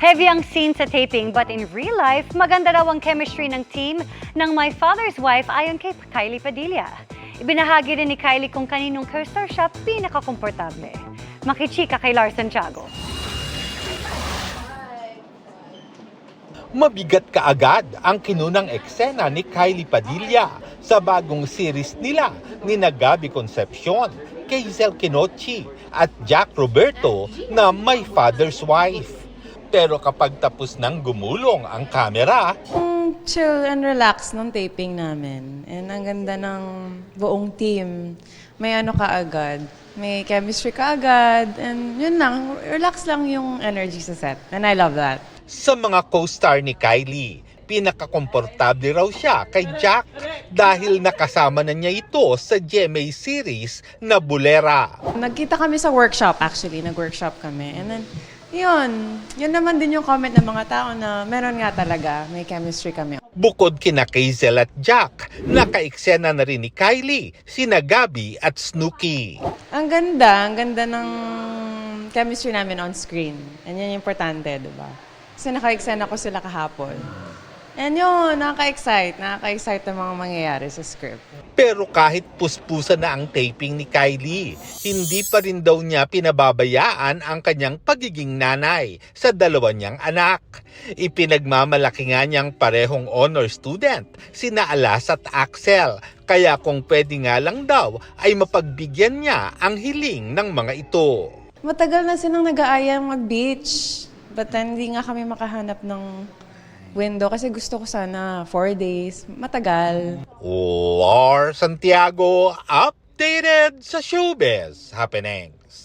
Heavy ang scene sa taping but in real life, maganda raw ang chemistry ng team ng My Father's Wife ayon kay Kylie Padilla. Ibinahagi rin ni Kylie kung kaninong co-star siya pinakakomportable. Makichika kay Lars Santiago. Mabigat kaagad ang kinunang eksena ni Kylie Padilla sa bagong series nila ni Gabi Concepcion, Hazel Kinochi at Jack Roberto na My Father's Wife. Pero kapag tapos nang gumulong ang kamera, Chill and relax nung taping namin. And ang ganda ng buong team. May ano kaagad, may chemistry kaagad, and yun lang, relax lang yung energy sa set. And I love that. sa mga co-star ni Kylie, pinakakomportable raw siya kay Jack dahil nakasama na niya ito sa GMA series na Bulera. Nagkita kami sa workshop actually, nag-workshop kami. And then, yun naman din yung comment ng mga tao na meron nga talaga, may chemistry kami. Bukod kina Hazel at Jack, naka-eksena na rin ni Kylie, sina Gabi at Snooki. Ang ganda ng chemistry namin on screen. And yun yung importante, di ba? Kasi naka-eksena ko sila kahapon. And yun, nakaka-excite ang mga mangyayari sa script. Pero kahit puspusa na ang taping ni Kylie, hindi pa rin daw niya pinababayaan ang kanyang pagiging nanay sa dalawa niyang anak. Ipinagmamalaki nga niyang parehong honor student, sina Alas at Axel. Kaya kung pwede nga lang daw ay mapagbigyan niya ang hiling ng mga ito. Matagal na silang nag-aayang mag-beach. But hindi nga kami makahanap ng window kasi gusto ko sana 4 days. Matagal. Lars Santiago, updated sa showbiz happenings.